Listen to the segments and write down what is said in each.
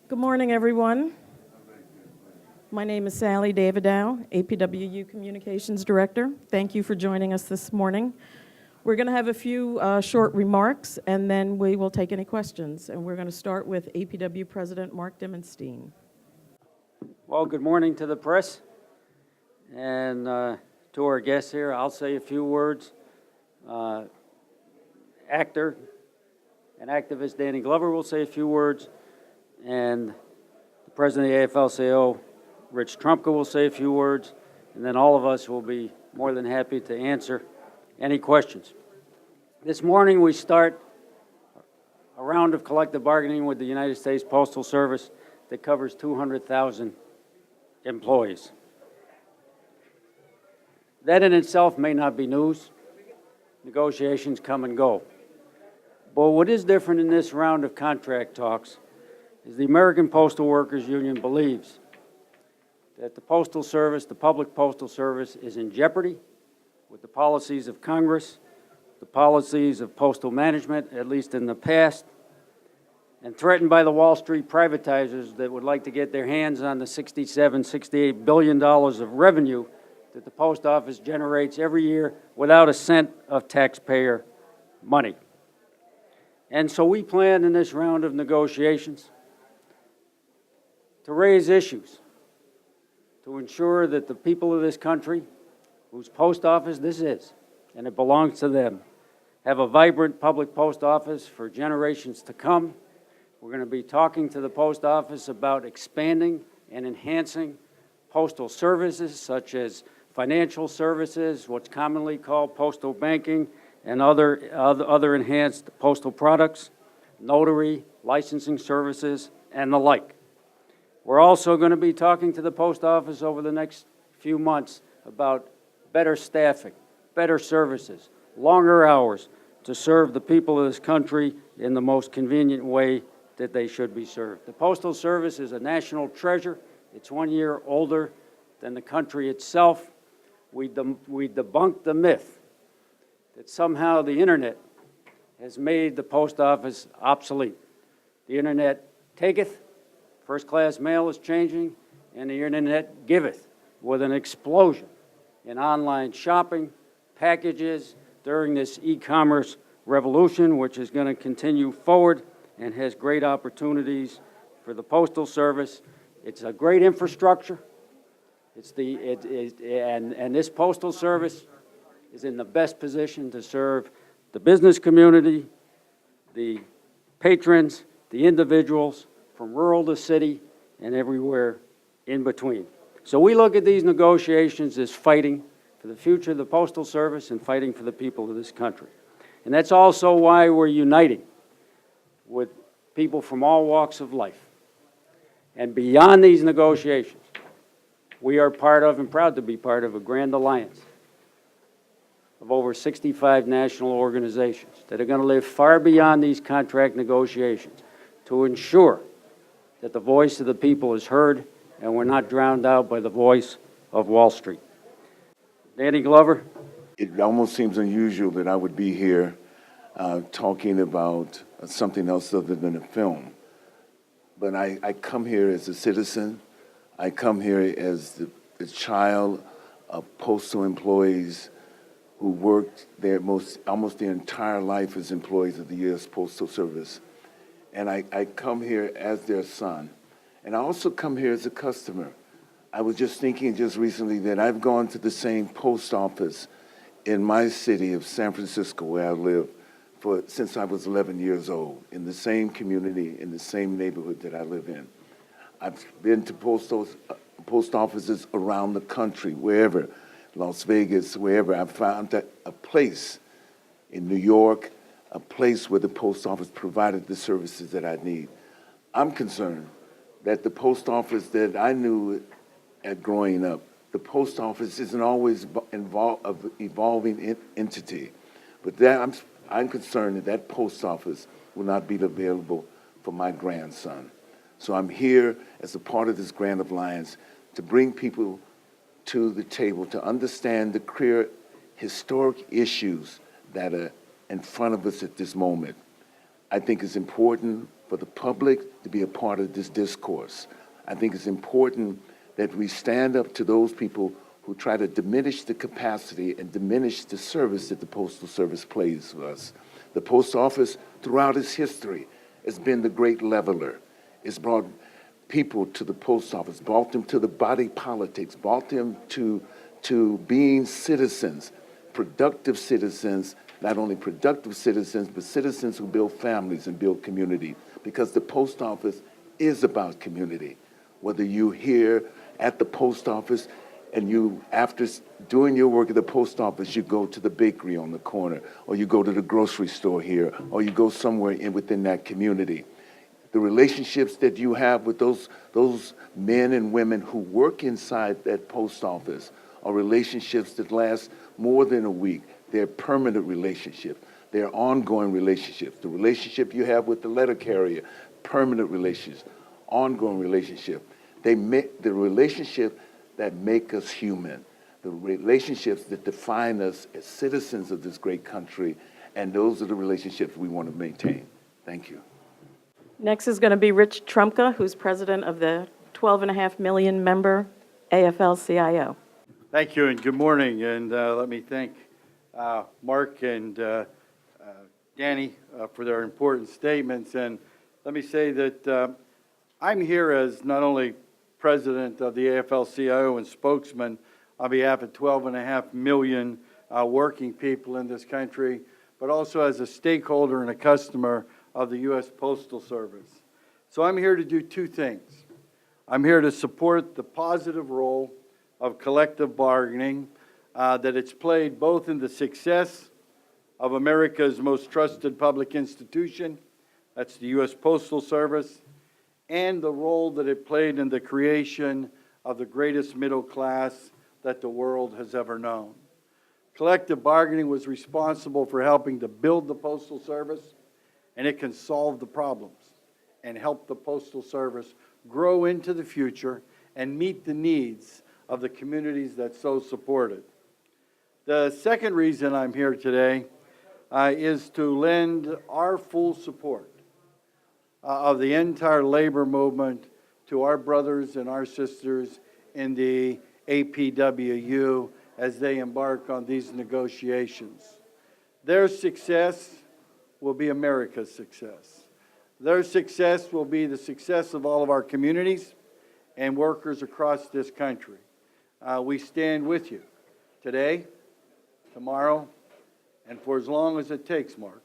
Good morning, everyone. My name is Sally Davidow, APWU Communications Director. Thank you for joining us this morning. We're going to have a few short remarks, and then we will take any questions. And we're going to start with APW President Mark Dimmenstein. Well, good morning to the press and to our guests here. I'll say a few words. Actor and activist Danny Glover will say a few words, and the president of the AFL-CIO, Rich Trumka, will say a few words, and then all of us will be more than happy to answer any questions. This morning we start a round of collective bargaining with the United States Postal Service that covers 200,000 employees. That in itself may not be news. Negotiations come and go. But what is different in this round of contract talks is the American Postal Workers Union believes that the Postal Service, the public Postal Service, is in jeopardy with the policies of Congress, the policies of postal management, at least in the past, and threatened by the Wall Street privatizers that would like to get their hands on the $67, $68 billion of revenue that the post office generates every year without a cent of taxpayer money. And so we plan in this round of negotiations to raise issues to ensure that the people of this country, whose post office this is, and it belongs to them, have a vibrant public post office for generations to come. We're going to be talking to the post office about expanding and enhancing postal services such as financial services, what's commonly called postal banking, and other enhanced postal products, notary, licensing services, and the like. We're also going to be talking to the post office over the next few months about better staffing, better services, longer hours to serve the people of this country in the most convenient way that they should be served. The Postal Service is a national treasure. It's 1 year older than the country itself. We debunked the myth that somehow the internet has made the post office obsolete. The internet taketh, first-class mail is changing, and the internet giveth, with an explosion in online shopping, packages during this e-commerce revolution, which is going to continue forward and has great opportunities for the Postal Service. It's a great infrastructure. And this Postal Service is in the best position to serve the business community, the patrons, the individuals, from rural to city and everywhere in between. So we look at these negotiations as fighting for the future of the Postal Service and fighting for the people of this country. And that's also why we're uniting with people from all walks of life. And beyond these negotiations, we are part of and proud to be part of a grand alliance of over 65 national organizations that are going to live far beyond these contract negotiations to ensure that the voice of the people is heard and we're not drowned out by the voice of Wall Street. Danny Glover. It almost seems unusual that I would be here talking about something else other than a film. But I come here as a citizen. I come here as the child of postal employees who worked there almost their entire life as employees of the U.S. Postal Service. And I come here as their son. And I also come here as a customer. I was just thinking just recently that I've gone to the same post office in my city of San Francisco, where I live, since I was 11 years old, in the same community, in the same neighborhood that I live in. I've been to post offices around the country, wherever, Las Vegas, wherever. I found that a place in New York, a place where the post office provided the services that I need. I'm concerned that the post office that I knew at growing up, the post office isn't always evolving entity, but that I'm concerned that that post office will not be available for my grandson. So I'm here as a part of this Grand Alliance to bring people to the table to understand the clear historic issues that are in front of us at this moment. I think it's important for the public to be a part of this discourse. I think it's important that we stand up to those people who try to diminish the capacity and diminish the service that the Postal Service plays for us. The Post Office, throughout its history, has been the great leveler. It's brought people to the Post Office, brought them to the body politics, brought them to being citizens, productive citizens, not only productive citizens, but citizens who build families and build community, because the Post Office is about community. Whether you're here at the Post Office and you, after doing your work at the Post Office, you go to the bakery on the corner, or you go to the grocery store here, or you go somewhere within that community. The relationships that you have with those men and women who work inside that post office are relationships that last more than a week. They're permanent relationships. They're ongoing relationships. The relationship you have with the letter carrier, permanent relationships, ongoing relationship. They make the relationship that make us human, the relationships that define us as citizens of this great country, and those are the relationships we want to maintain. Thank you. Next is going to be Rich Trumka, who's president of the 12.5 million member AFL-CIO. Thank you and good morning. And let me thank Mark and Danny for their important statements. And let me say that I'm here as not only president of the AFL-CIO and spokesman on behalf of 12.5 million working people in this country, but also as a stakeholder and a customer of the U.S. Postal Service. So I'm here to do two things. I'm here to support the positive role of collective bargaining that it's played both in the success of America's most trusted public institution, that's the U.S. Postal Service, and the role that it played in the creation of the greatest middle class that the world has ever known. Collective bargaining was responsible for helping to build the Postal Service, and it can solve the problems and help the Postal Service grow into the future and meet the needs of the communities that so support it. The second reason I'm here today is to lend our full support of the entire labor movement to our brothers and our sisters in the APWU as they embark on these negotiations. Their success will be America's success. Their success will be the success of all of our communities and workers across this country. We stand with you today, tomorrow, and for as long as it takes, Mark,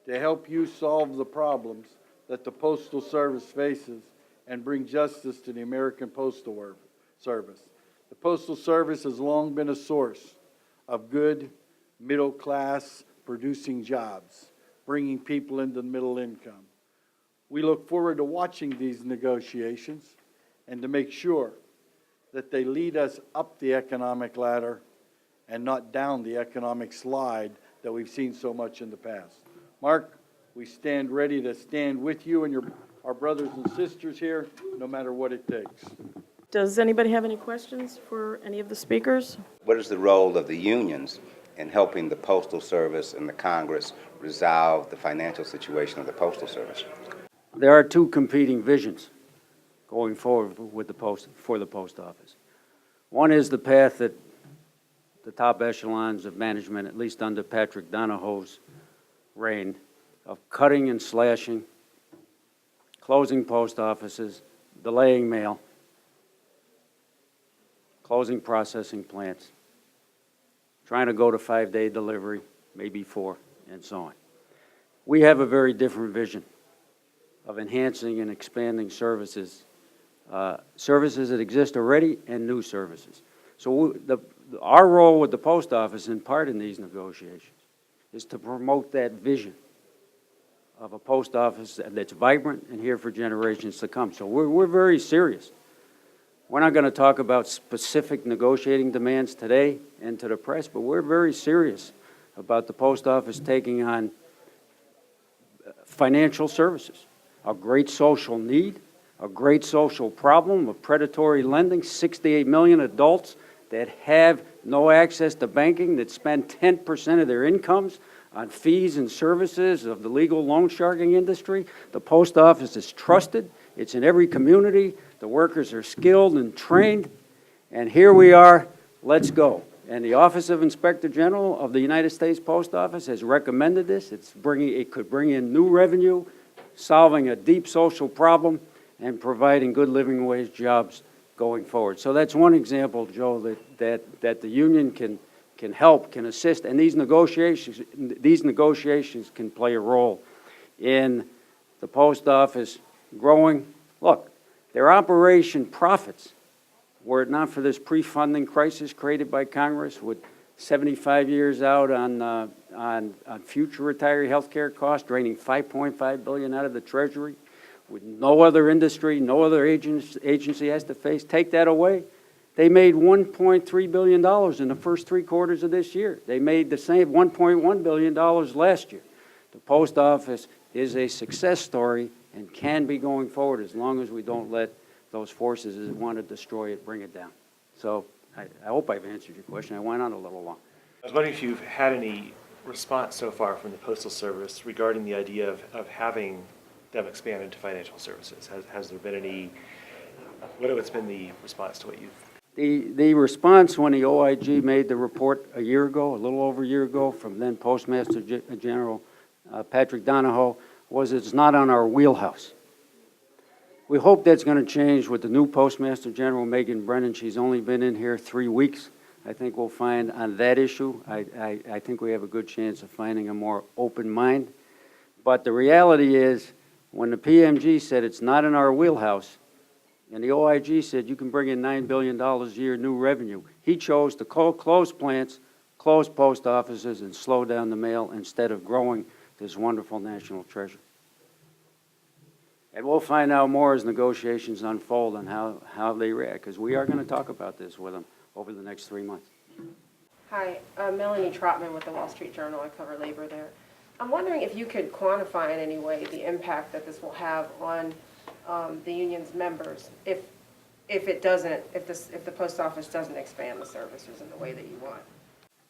to help you solve the problems that the Postal Service faces and bring justice to the American Postal Service. The Postal Service has long been a source of good, middle-class producing jobs, bringing people into middle income. We look forward to watching these negotiations and to make sure that they lead us up the economic ladder and not down the economic slide that we've seen so much in the past. Mark, we stand ready to stand with you and our brothers and sisters here, no matter what it takes. Does anybody have any questions for any of the speakers? What is the role of the unions in helping the Postal Service and the Congress resolve the financial situation of the Postal Service? There are two competing visions going forward with for the Post Office. One is the path that the top echelons of management, at least under Patrick Donahoe's reign, of cutting and slashing, closing post offices, delaying mail, closing processing plants, trying to go to 5-day delivery, maybe 4, and so on. We have a very different vision of enhancing and expanding services, services that exist already and new services. So our role with the Post Office, in part in these negotiations, is to promote that vision of a post office that's vibrant and here for generations to come. So we're very serious. We're not going to talk about specific negotiating demands today and to the press, but we're very serious about the Post Office taking on financial services, a great social need, a great social problem of predatory lending, 68 million adults that have no access to banking, that spend 10% of their incomes on fees and services of the legal loan sharking industry. The post office is trusted. It's in every community. The workers are skilled and trained. And here we are, let's go. And the Office of Inspector General of the United States Post Office has recommended this. It could bring in new revenue, solving a deep social problem, and providing good living wage jobs going forward. So that's one example, Joe, that the union can help, can assist, and these negotiations can play a role in the post office growing. Look, their operation profits, were it not for this pre-funding crisis created by Congress with 75 years out on future retiree health care costs, draining $5.5 billion out of the Treasury, with no other industry, no other agency has to face. Take that away. They made $1.3 billion in the first 3 quarters of this year. They made the same $1.1 billion last year. The post office is a success story and can be going forward as long as we don't let those forces that want to destroy it bring it down. So I hope I've answered your question. I went on a little long. I was wondering if you've had any response so far from the Postal Service regarding the idea of having them expand into financial services. Has there been any, what's been the response to what you've? The response when the OIG made the report a year ago, a little over a year ago, from then Postmaster General Patrick Donahoe, was it's not on our wheelhouse. We hope that's going to change with the new Postmaster General, Megan Brennan. She's only been in here 3 weeks. I think we'll find on that issue, I think we have a good chance of finding a more open mind. But the reality is, when the PMG said it's not in our wheelhouse, and the OIG said you can bring in $9 billion a year new revenue, he chose to close plants, close post offices, and slow down the mail instead of growing this wonderful national treasure. And we'll find out more as negotiations unfold on how they react, because we are going to talk about this with them over the next 3 months. Hi, Melanie Trotman with the Wall Street Journal. I cover labor there. I'm wondering if you could quantify in any way the impact that this will have on the union's members if the post office doesn't expand the services in the way that you want.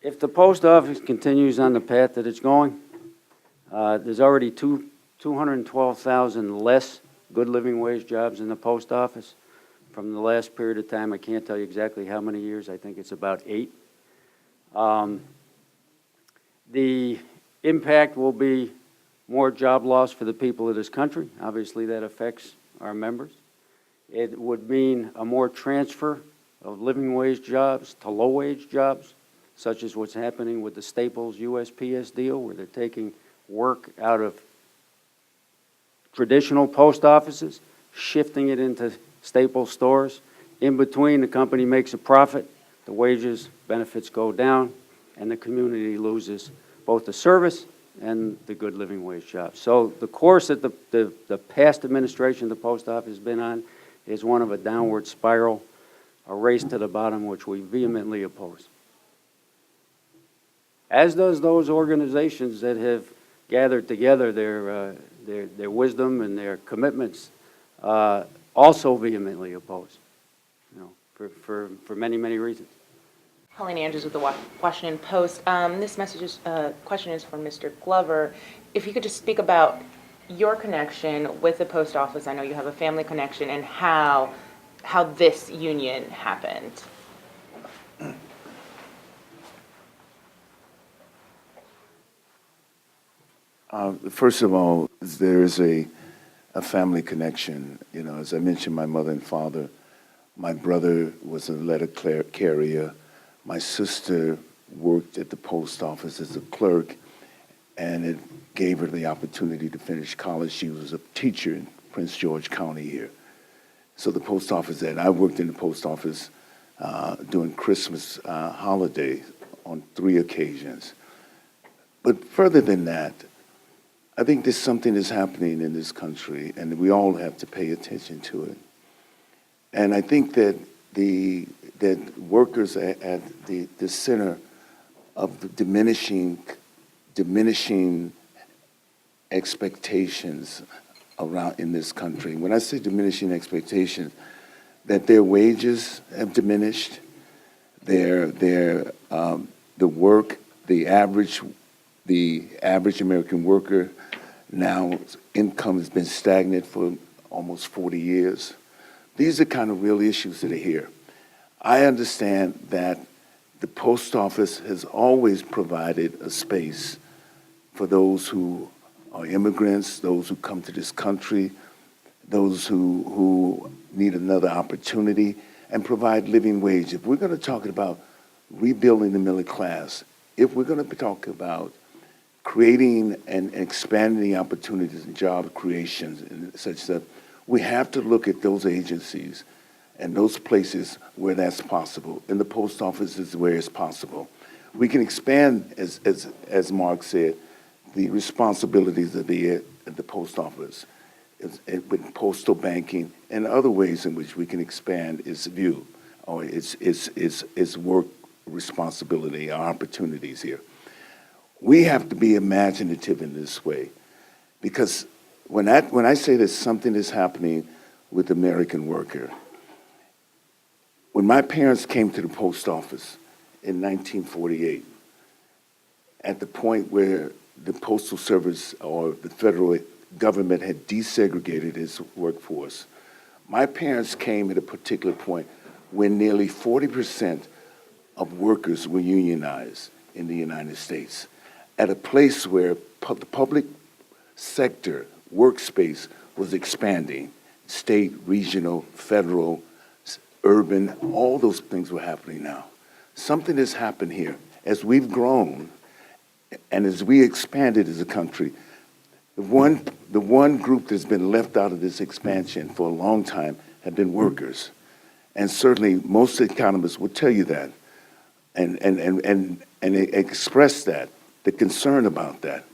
If the post office continues on the path that it's going, there's already 212,000 less good living wage jobs in the post office from the last period of time. I can't tell you exactly how many years. I think it's about 8. The impact will be more job loss for the people of this country. Obviously, that affects our members. It would mean a more transfer of living wage jobs to low wage jobs, such as what's happening with the Staples USPS deal, where they're taking work out of traditional post offices, shifting it into Staples stores. In between, the company makes a profit, the wages, benefits go down, and the community loses both the service and the good living wage jobs. So the course that the past administration of the post office has been on is one of a downward spiral, a race to the bottom, which we vehemently oppose. As does those organizations that have gathered together their wisdom and their commitments, also vehemently oppose, for many, many reasons. Colleen Andrews with the Washington Post. This question is from Mr. Glover. If you could just speak about your connection with the post office. I know you have a family connection, and how this union happened. First of all, there is a family connection. As I mentioned, my mother and father, my brother was a letter carrier. My sister worked at the post office as a clerk, and it gave her the opportunity to finish college. She was a teacher in Prince George County here. So the post office, and I worked in the post office during Christmas holiday on 3 occasions. But further than that, I think there's something that's happening in this country, and we all have to pay attention to it. And I think that that workers are at the center of the diminishing expectations around in this country. When I say diminishing expectations, that their wages have diminished, the average The average American worker now income has been stagnant for almost 40 years. These are kind of real issues that are here. I understand that the post office has always provided a space for those who are immigrants, those who come to this country, those who need another opportunity, and provide living wage. If we're going to talk about rebuilding the middle class, if we're going to be talking about creating and expanding the opportunities and job creations and such that, we have to look at those agencies and those places where that's possible. And the post office is where it's possible. We can expand, as Mark said, the responsibilities of the post office with postal banking and other ways in which we can expand its view or its work responsibility, our opportunities here. We have to be imaginative in this way, because when I say that something is happening with the American worker, when my parents came to the post office in 1948, at the point where the Postal Service or the federal government had desegregated its workforce, my parents came at a particular point when nearly 40% of workers were unionized in the United States, at a place where the public sector workspace was expanding, state, regional, federal, urban, all those things were happening now. Something has happened here. As we've grown and as we expanded as a country, the one group that's been left out of this expansion for a long time have been workers. And certainly most economists will tell you that and express that, the concern about that.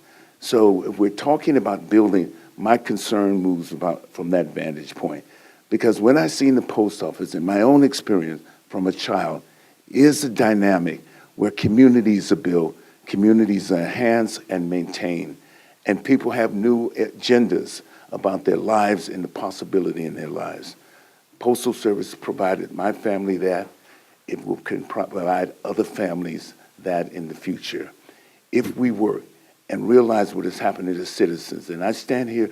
So if we're talking about building, my concern moves from that vantage point. Because when I see in the post office, in my own experience from a child, is a dynamic where communities are built, communities are enhanced and maintained, and people have new agendas about their lives and the possibility in their lives. Postal Service provided my family that. It can provide other families that in the future. If we work and realize what is happening to citizens, and I stand here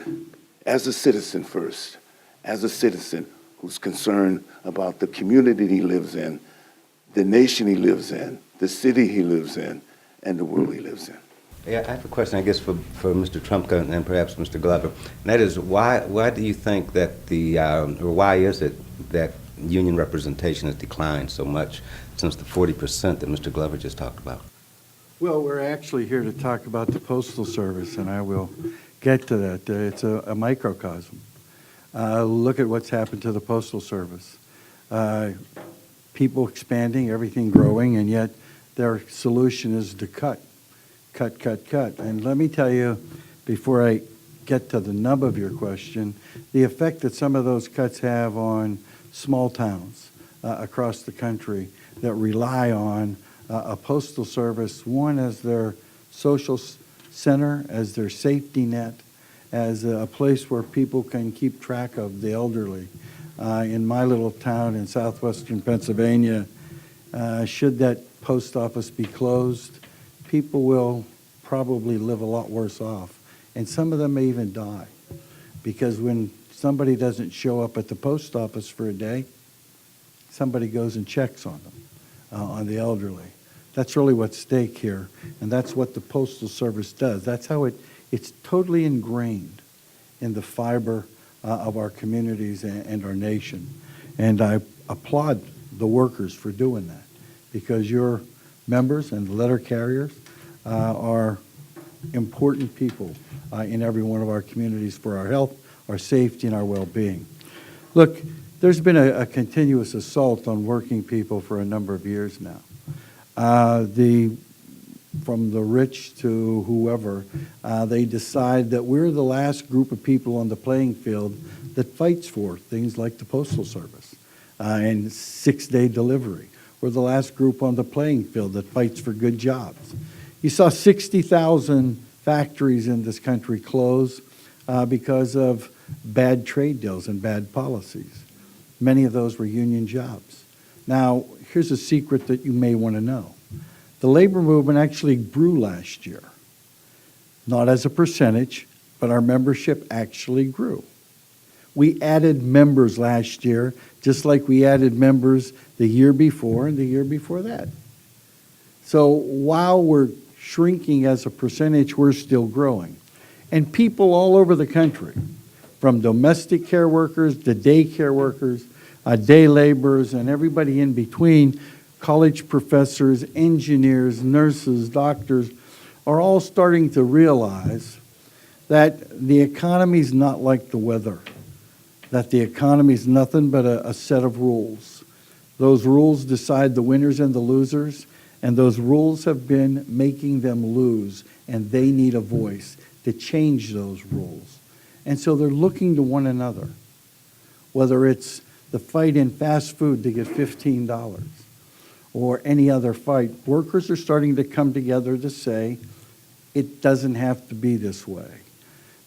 as a citizen first, as a citizen who's concerned about the community he lives in, the nation he lives in, the city he lives in, and the world he lives in. Yeah, I have a question, I guess, for Mr. Trumka and perhaps Mr. Glover. And that is, why do you think that or why is it that union representation has declined so much since the 40% that Mr. Glover just talked about? Well, we're actually here to talk about the Postal Service, and I will get to that. It's a microcosm. Look at what's happened to the Postal Service. People expanding, everything growing, and yet their solution is to cut. And let me tell you, before I get to the nub of your question, the effect that some of those cuts have on small towns across the country that rely on a postal service, one, as their social center, as their safety net, as a place where people can keep track of the elderly. In my little town in southwestern Pennsylvania, should that post office be closed, people will probably live a lot worse off. And some of them may even die. Because when somebody doesn't show up at the post office for a day, somebody goes and checks on them, on the elderly. That's really what's at stake here. And that's what the Postal Service does. That's how it's totally ingrained in the fiber of our communities and our nation. And I applaud the workers for doing that, because your members and the letter carriers are important people in every one of our communities for our health, our safety, and our well-being. Look, there's been a continuous assault on working people for a number of years now. From the rich to whoever, they decide that we're the last group of people on the playing field that fights for things like the Postal Service and 6-day delivery. We're the last group on the playing field that fights for good jobs. You saw 60,000 factories in this country close because of bad trade deals and bad policies. Many of those were union jobs. Now, here's a secret that you may want to know. The labor movement actually grew last year. not as a percentage, but our membership actually grew. We added members last year, just like we added members the year before and the year before that. So while we're shrinking as a percentage, we're still growing. And people all over the country, from domestic care workers to daycare workers, day laborers, and everybody in between, college professors, engineers, nurses, doctors, are all starting to realize that the economy's not like the weather, that the economy's nothing but a set of rules. Those rules decide the winners and the losers, and those rules have been making them lose, and they need a voice to change those rules. And so they're looking to one another, whether it's the fight in fast food to get $15 or any other fight. Workers are starting to come together to say, it doesn't have to be this way.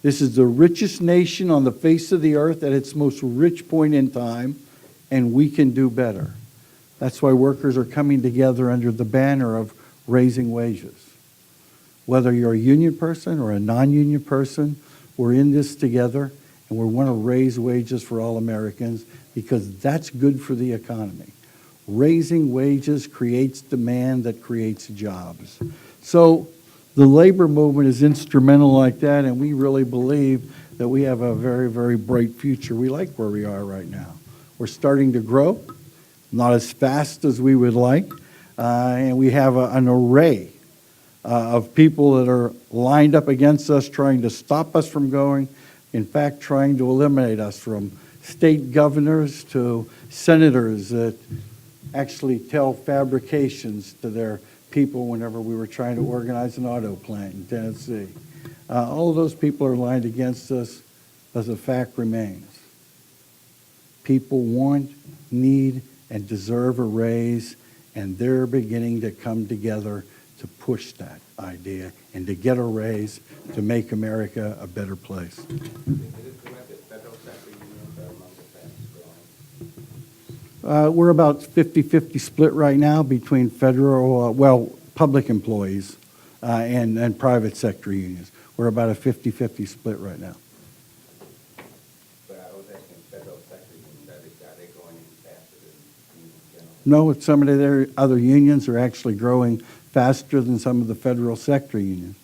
This is the richest nation on the face of the earth at its most rich point in time, and we can do better. That's why workers are coming together under the banner of raising wages. Whether you're a union person or a non-union person, we're in this together, and we want to raise wages for all Americans because that's good for the economy. Raising wages creates demand that creates jobs. So the labor movement is instrumental like that, and we really believe that we have a very, very bright future. We like where we are right now. We're starting to grow, not as fast as we would like, and we have an array of people that are lined up against us, trying to stop us from going, in fact, trying to eliminate us, from state governors to senators that actually tell fabrications to their people whenever we were trying to organize an auto plant in Tennessee. All of those people are lined against us, as the fact remains. People want, need, and deserve a raise, and they're beginning to come together to push that idea and to get a raise to make America a better place. We're about 50-50 split right now between federal, public employees and private sector unions. We're about a 50-50 split right now. But I was asking federal sector unions, are they going faster than unions generally? No, some of their other unions are actually growing faster than some of the federal sector unions.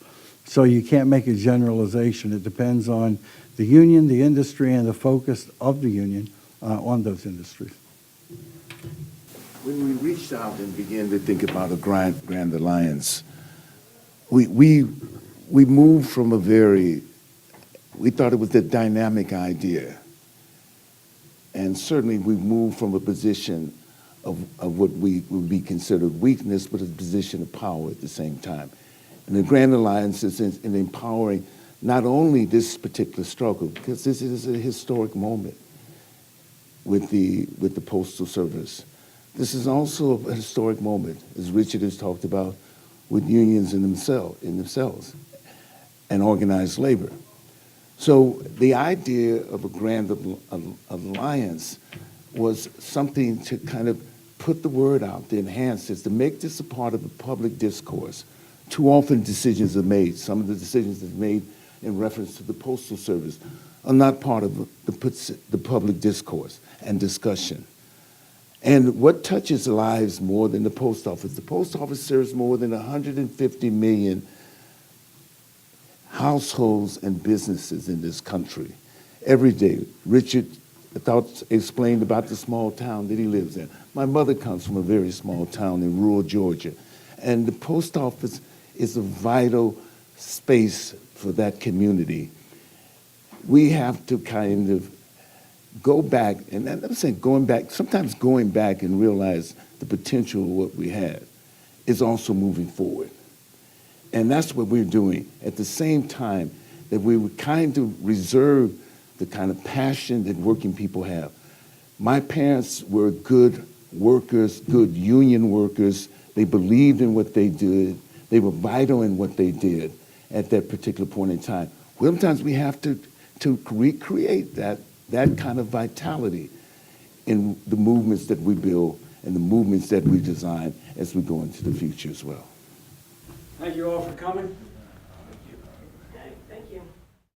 So you can't make a generalization. It depends on the union, the industry, and the focus of the union on those industries. When we reached out and began to think about a grand alliance, we moved from we thought it was a dynamic idea. And certainly we moved from a position of what would be considered weakness, but a position of power at the same time. And the Grand Alliance is in empowering not only this particular struggle, because this is a historic moment with the Postal Service. This is also a historic moment, as Richard has talked about, with unions in themselves and organized labor. So the idea of a Grand Alliance was something to kind of put the word out, to enhance this, to make this a part of the public discourse. Too often decisions are made. Some of the decisions that are made in reference to the Postal Service are not part of the public discourse and discussion. And what touches lives more than the post office? The post office serves more than 150 million households and businesses in this country every day. Richard explained about the small town that he lives in. My mother comes from a very small town in rural Georgia, and the post office is a vital space for that community. We have to kind of go back, and I'm saying going back, sometimes going back and realize the potential of what we had is also moving forward. And that's what we're doing at the same time that we would kind of reserve the kind of passion that working people have. My parents were good workers, good union workers. They believed in what they did. They were vital in what they did at that particular point in time. Sometimes we have to recreate that kind of vitality in the movements that we build and the movements that we design as we go into the future as well. Thank you all for coming. you.